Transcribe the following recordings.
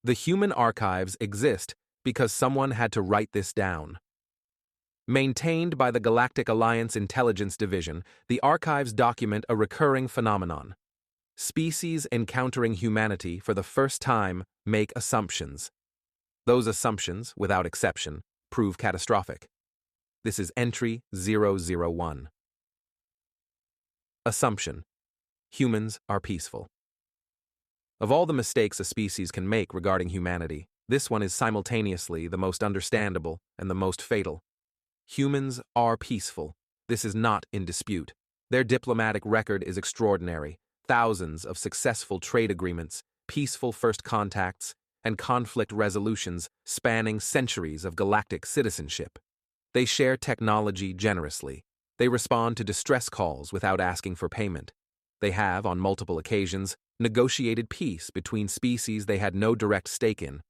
The human archives exist because someone had to write this down. Maintained by the Galactic Alliance Intelligence Division, the archives document a recurring phenomenon. Species encountering humanity for the first time make assumptions. Those assumptions, without exception, prove catastrophic. This is entry 001. Assumption: humans are peaceful. Of all the mistakes a species can make regarding humanity, this one is simultaneously the most understandable and the most fatal. Humans are peaceful. This is not in dispute. Their diplomatic record is extraordinary. Thousands of successful trade agreements, peaceful first contacts, and conflict resolutions spanning centuries of galactic citizenship. They share technology generously. They respond to distress calls without asking for payment. They have, on multiple occasions, negotiated peace between species they had no direct stake in.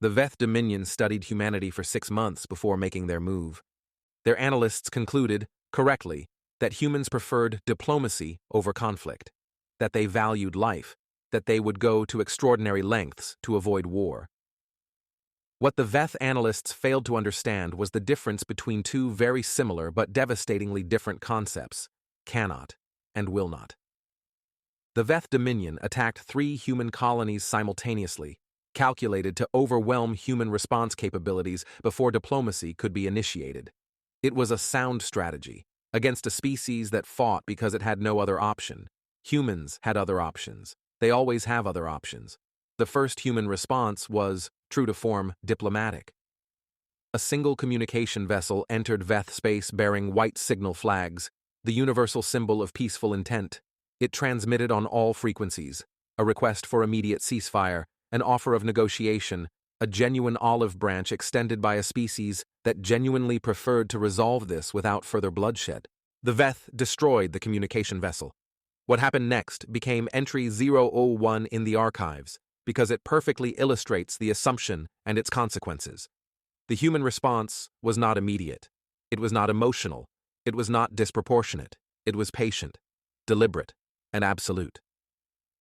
The Veth Dominion studied humanity for 6 months before making their move. Their analysts concluded, correctly, that humans preferred diplomacy over conflict, that they valued life, that they would go to extraordinary lengths to avoid war. What the Veth analysts failed to understand was the difference between two very similar but devastatingly different concepts: cannot and will not. The Veth Dominion attacked 3 human colonies simultaneously, calculated to overwhelm human response capabilities before diplomacy could be initiated. It was a sound strategy, against a species that fought because it had no other option. Humans had other options. They always have other options. The first human response was, true to form, diplomatic. A single communication vessel entered Veth space bearing white signal flags, the universal symbol of peaceful intent. It transmitted on all frequencies: a request for immediate ceasefire, an offer of negotiation, a genuine olive branch extended by a species that genuinely preferred to resolve this without further bloodshed. The Veth destroyed the communication vessel. What happened next became entry 001 in the archives, because it perfectly illustrates the assumption and its consequences. The human response was not immediate. It was not emotional. It was not disproportionate. It was patient, deliberate, and absolute.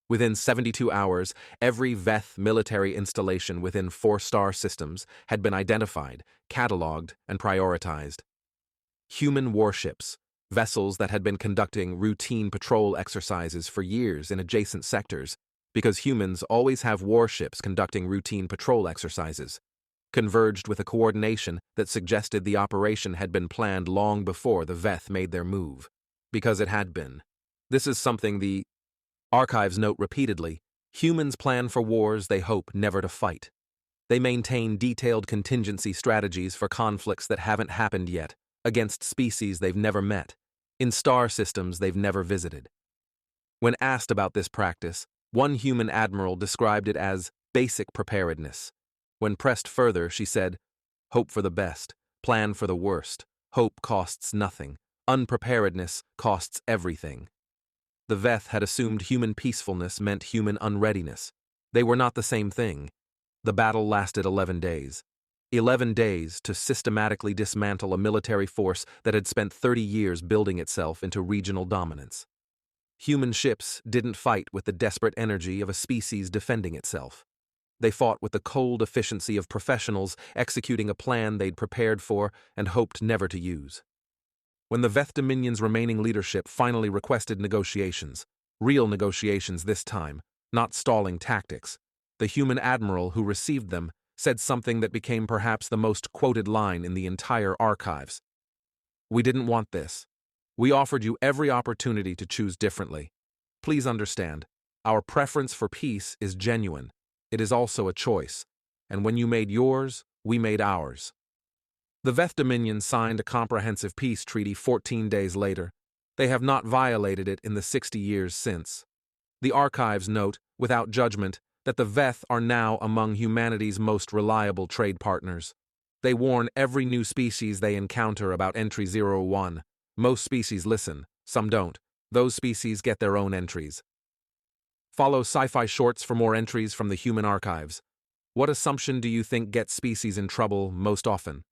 Within 72 hours, every Veth military installation within 4-star systems had been identified, catalogued, and prioritized. Human warships, vessels that had been conducting routine patrol exercises for years in adjacent sectors, because humans always have warships conducting routine patrol exercises, converged with a coordination that suggested the operation had been planned long before the Veth made their move. Because it had been. This is something the archives note repeatedly. Humans plan for wars they hope never to fight. They maintain detailed contingency strategies for conflicts that haven't happened yet, against species they've never met, in star systems they've never visited. When asked about this practice, one human admiral described it as basic preparedness. When pressed further, she said, "Hope for the best, plan for the worst. Hope costs nothing. Unpreparedness costs everything." The Veth had assumed human peacefulness meant human unreadiness. They were not the same thing. The battle lasted 11 days. 11 days to systematically dismantle a military force that had spent 30 years building itself into regional dominance. Human ships didn't fight with the desperate energy of a species defending itself. They fought with the cold efficiency of professionals executing a plan they'd prepared for and hoped never to use. When the Veth Dominion's remaining leadership finally requested negotiations, real negotiations this time, not stalling tactics, the human admiral who received them said something that became perhaps the most quoted line in the entire archives. "We didn't want this. We offered you every opportunity to choose differently. Please understand, our preference for peace is genuine. It is also a choice, and when you made yours, we made ours." The Veth Dominion signed a comprehensive peace treaty 14 days later. They have not violated it in the 60 years since. The archives note, without judgment, that the Veth are now among humanity's most reliable trade partners. They warn every new species they encounter about entry 01. Most species listen, some don't. Those species get their own entries. Follow Sci-Fi Shorts for more entries from the human archives. What assumption do you think gets species in trouble most often?